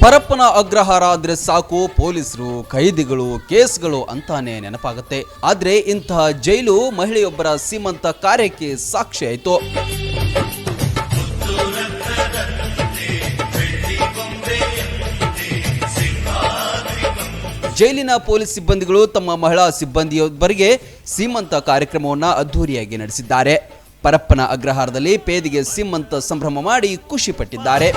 ಪರಪ್ಪನ ಅಗ್ರಹಾರ ಆದ್ರೆ ಸಾಕು ಪೊಲೀಸರು ಕೈದಿಗಳು ಕೇಸ್ಗಳು ಅಂತಾನೆ ನೆನಪಾಗುತ್ತೆ. ಆದ್ರೆ ಇಂತಹ ಜೈಲು ಮಹಿಳೆಯೊಬ್ಬರ ಸೀಮಂತ ಕಾರ್ಯಕ್ಕೆ ಸಾಕ್ಷಿ ಆಯಿತು. ಜೈಲಿನ ಪೊಲೀಸ್ ಸಿಬ್ಬಂದಿಗಳು ತಮ್ಮ ಮಹಿಳಾ ಸಿಬ್ಬಂದಿಯೊಬ್ಬರಿಗೆ ಸೀಮಂತ ಕಾರ್ಯಕ್ರಮವನ್ನು ಅದ್ದೂರಿಯಾಗಿ ನಡೆಸಿದ್ದಾರೆ. ಪರಪ್ಪನ ಅಗ್ರಹಾರದಲ್ಲಿ ಪೇದೆಗೆ ಸೀಮಂತ ಸಂಭ್ರಮ ಮಾಡಿ ಖುಷಿ ಪಟ್ಟಿದ್ದಾರೆ.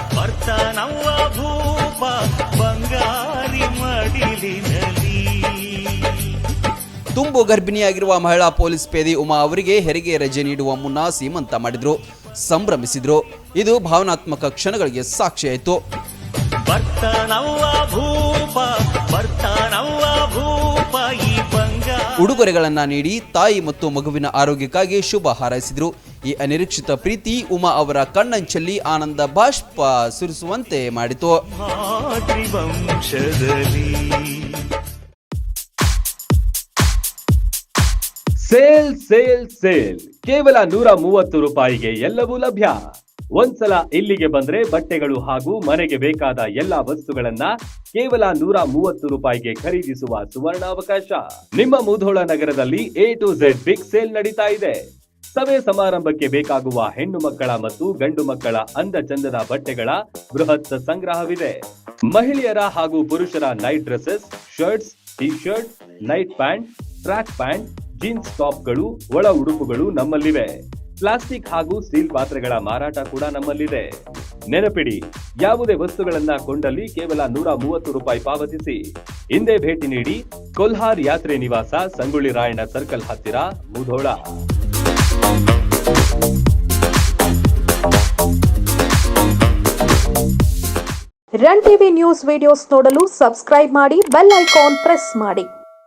ತುಂಬು ಗರ್ಭಿಣಿಯಾಗಿರುವ ಮಹಿಳಾ ಪೊಲೀಸ್ ಪೇದೆ ಉಮಾ ಅವರಿಗೆ ಹೆರಿಗೆ ರಜೆ ನೀಡುವ ಮುನ್ನ ಸೀಮಂತ ಮಾಡಿದ್ರು, ಸಂಭ್ರಮಿಸಿದ್ರು. ಇದು ಭಾವನಾತ್ಮಕ ಕ್ಷಣಗಳಿಗೆ ಸಾಕ್ಷಿಯಾಯಿತು. ಉಡುಗೊರೆಗಳನ್ನ ನೀಡಿ ತಾಯಿ ಮತ್ತು ಮಗುವಿನ ಆರೋಗ್ಯಕ್ಕಾಗಿ ಶುಭ ಹಾರೈಸಿದ್ರು. ಈ ಅನಿರೀಕ್ಷಿತ ಪ್ರೀತಿ ಉಮಾ ಅವರ ಕಣ್ಣಂಚಲ್ಲಿ ಆನಂದ ಬಾಷ್ಪ ಸುರಿಸುವಂತೆ ಮಾಡಿತು. ಸೇಲ್ ಸೇಲ್ ಸೇಲ್ ಕೇವಲ 130 ರೂಪಾಯಿಗೆ ಎಲ್ಲವೂ ಲಭ್ಯ. ಒಂದ್ಸಲ ಇಲ್ಲಿಗೆ ಬಂದ್ರೆ ಬಟ್ಟೆಗಳು ಹಾಗೂ ಮನೆಗೆ ಬೇಕಾದ ಎಲ್ಲಾ ವಸ್ತುಗಳನ್ನ ಕೇವಲ 130 ರೂಪಾಯಿಗೆ ಖರೀದಿಸುವ ಸುವರ್ಣಾವಕಾಶ. ನಿಮ್ಮ ಮುಧೋಳ ನಗರದಲ್ಲಿ A to Z big sale ನಡೀತಾ ಇದೆ. ಸಭೆ ಸಮಾರಂಭಕ್ಕೆ ಬೇಕಾಗುವ ಹೆಣ್ಣು ಮಕ್ಕಳ ಮತ್ತು ಗಂಡು ಮಕ್ಕಳ ಅಂದ ಚಂದದ ಬಟ್ಟೆಗಳ ಬೃಹತ್ ಸಂಗ್ರಹವಿದೆ. ಮಹಿಳೆಯರ ಹಾಗೂ ಪುರುಷರ night dresses, shirts, T shirt, night pant, track pant, jeans ಟಾಪ್ಗಳು, ಒಳ ಉಡುಪುಗಳು ನಮ್ಮಲ್ಲಿವೆ. ಪ್ಲಾಸ್ಟಿಕ್ ಹಾಗೂ ಸ್ಟೀಲ್ ಪಾತ್ರೆಗಳ ಮಾರಾಟ ಕೂಡ ನಮ್ಮಲ್ಲಿದೆ. ನೆನಪಿಡಿ, ಯಾವುದೇ ವಸ್ತುಗಳನ್ನ ಕೊಂಡಲ್ಲಿ ಕೇವಲ 130 ರೂಪಾಯಿ ಪಾವತಿಸಿ. ಹಿಂದೆ ಭೇಟಿ ನೀಡಿ. ಕೊಲ್ಹಾರ್ ಯಾತ್ರೆ ನಿವಾಸ, ಸಂಗೊಳ್ಳಿ ರಾಯಣ್ಣ ಸರ್ಕಲ್ ಹತ್ತಿರ, Mudhol. Run TV news videos ನೋಡಲು ಸಬ್ಸ್ಕ್ರೈಬ್ ಮಾಡಿ, ಬೆಲ್ ಐಕಾನ್ ಪ್ರೆಸ್ ಮಾಡಿ.